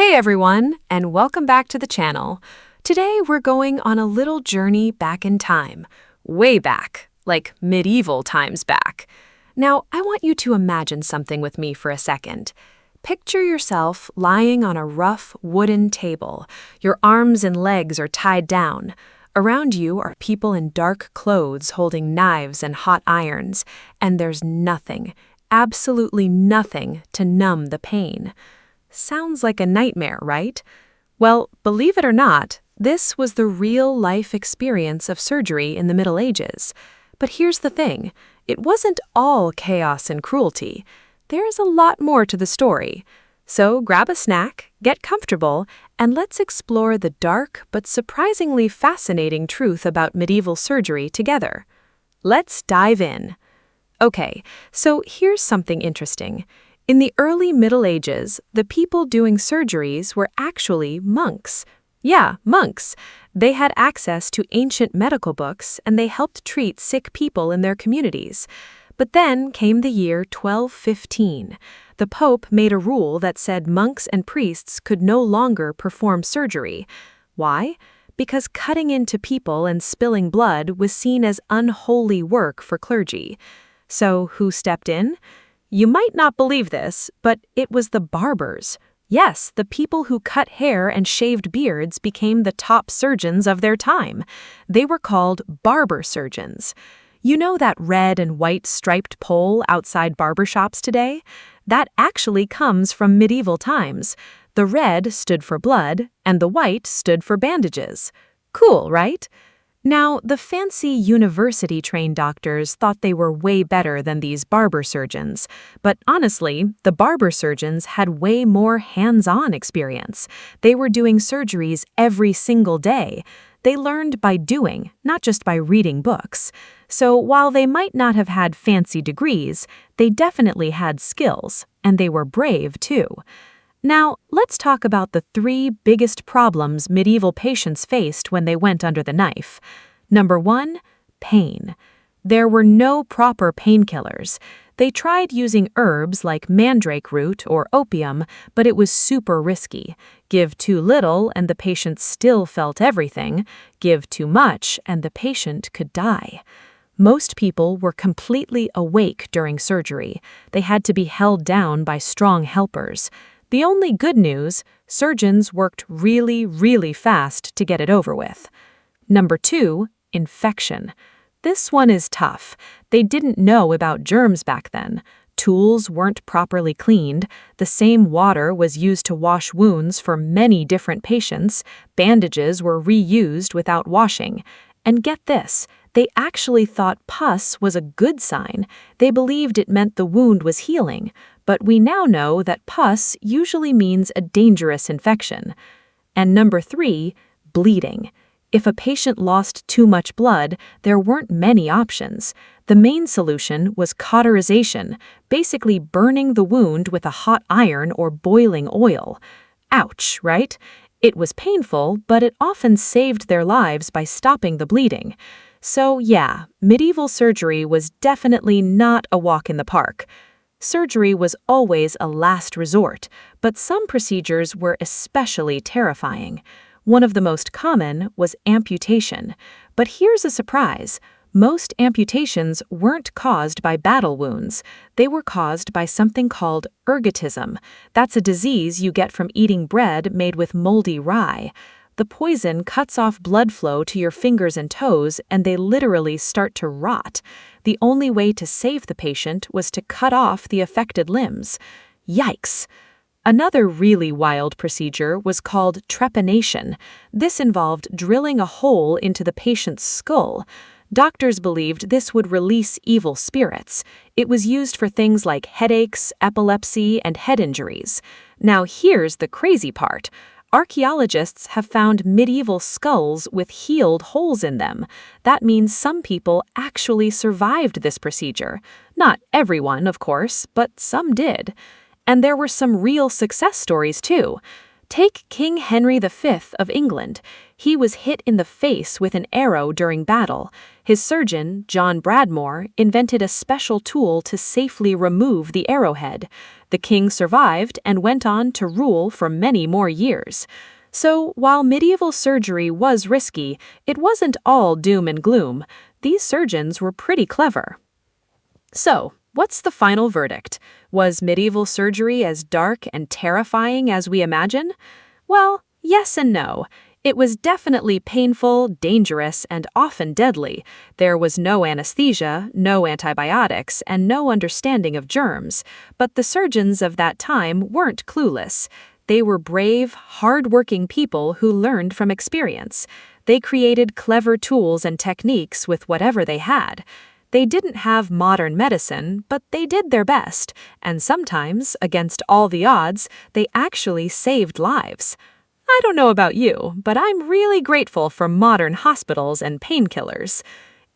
Hey everyone, and welcome back to the channel. Today we're going on a little journey back in time, way back, like medieval times back. Now, I want you to imagine something with me for a second. Picture yourself lying on a rough wooden table. Your arms and legs are tied down. Around you are people in dark clothes holding knives and hot irons, and there's nothing, absolutely nothing to numb the pain. Sounds like a nightmare, right? Well, believe it or not, this was the real-life experience of surgery in the Middle Ages. But here's the thing, it wasn't all chaos and cruelty. There's a lot more to the story. So grab a snack, get comfortable, and let's explore the dark but surprisingly fascinating truth about medieval surgery together. Let's dive in. Okay, so here's something interesting. In the early Middle Ages, the people doing surgeries were actually monks. Yeah, monks. They had access to ancient medical books and they helped treat sick people in their communities. But then came the year 1215. The Pope made a rule that said monks and priests could no longer perform surgery. Why? Because cutting into people and spilling blood was seen as unholy work for clergy. So who stepped in? You might not believe this, but it was the barbers. Yes, the people who cut hair and shaved beards became the top surgeons of their time. They were called barber surgeons. You know that red and white striped pole outside barbershops today? That actually comes from medieval times. The red stood for blood, and the white stood for bandages. Cool, right? Now, the fancy university-trained doctors thought they were way better than these barber surgeons. But honestly, the barber surgeons had way more hands-on experience. They were doing surgeries every single day. They learned by doing, not just by reading books. So while they might not have had fancy degrees, they definitely had skills, and they were brave too. Now, let's talk about the 3 biggest problems medieval patients faced when they went under the knife. Number 1, pain. There were no proper painkillers. They tried using herbs like mandrake root or opium, but it was super risky. Give too little and the patient still felt everything. Give too much and the patient could die. Most people were completely awake during surgery. They had to be held down by strong helpers. The only good news, surgeons worked really, really fast to get it over with. Number 2, infection. This one is tough. They didn't know about germs back then. Tools weren't properly cleaned. The same water was used to wash wounds for many different patients. Bandages were reused without washing. And get this, they actually thought pus was a good sign. They believed it meant the wound was healing. But we now know that pus usually means a dangerous infection. And number 3, bleeding. If a patient lost too much blood, there weren't many options. The main solution was cauterization, basically burning the wound with a hot iron or boiling oil. Ouch, right? It was painful, but it often saved their lives by stopping the bleeding. So yeah, medieval surgery was definitely not a walk in the park. Surgery was always a last resort, but some procedures were especially terrifying. One of the most common was amputation. But here's a surprise. Most amputations weren't caused by battle wounds. They were caused by something called ergotism. That's a disease you get from eating bread made with moldy rye. The poison cuts off blood flow to your fingers and toes, and they literally start to rot. The only way to save the patient was to cut off the affected limbs. Yikes! Another really wild procedure was called trepanation. This involved drilling a hole into the patient's skull. Doctors believed this would release evil spirits. It was used for things like headaches, epilepsy, and head injuries. Now here's the crazy part. Archaeologists have found medieval skulls with healed holes in them. That means some people actually survived this procedure. Not everyone, of course, but some did. And there were some real success stories too. Take King Henry V of England. He was hit in the face with an arrow during battle. His surgeon, John Bradmore, invented a special tool to safely remove the arrowhead. The king survived and went on to rule for many more years. So, while medieval surgery was risky, it wasn't all doom and gloom. These surgeons were pretty clever. So, what's the final verdict? Was medieval surgery as dark and terrifying as we imagine? Well, yes and no. It was definitely painful, dangerous, and often deadly. There was no anesthesia, no antibiotics, and no understanding of germs. But the surgeons of that time weren't clueless. They were brave, hard-working people who learned from experience. They created clever tools and techniques with whatever they had. They didn't have modern medicine, but they did their best, and sometimes, against all the odds, they actually saved lives. I don't know about you, but I'm really grateful for modern hospitals and painkillers.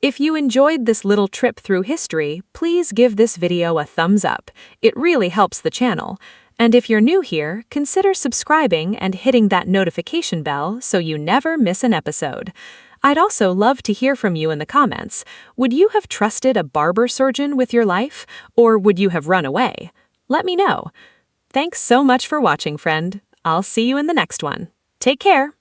If you enjoyed this little trip through history, please give this video a thumbs up. It really helps the channel. And if you're new here, consider subscribing and hitting that notification bell so you never miss an episode. I'd also love to hear from you in the comments. Would you have trusted a barber surgeon with your life, or would you have run away? Let me know. Thanks so much for watching, friend. I'll see you in the next one. Take care.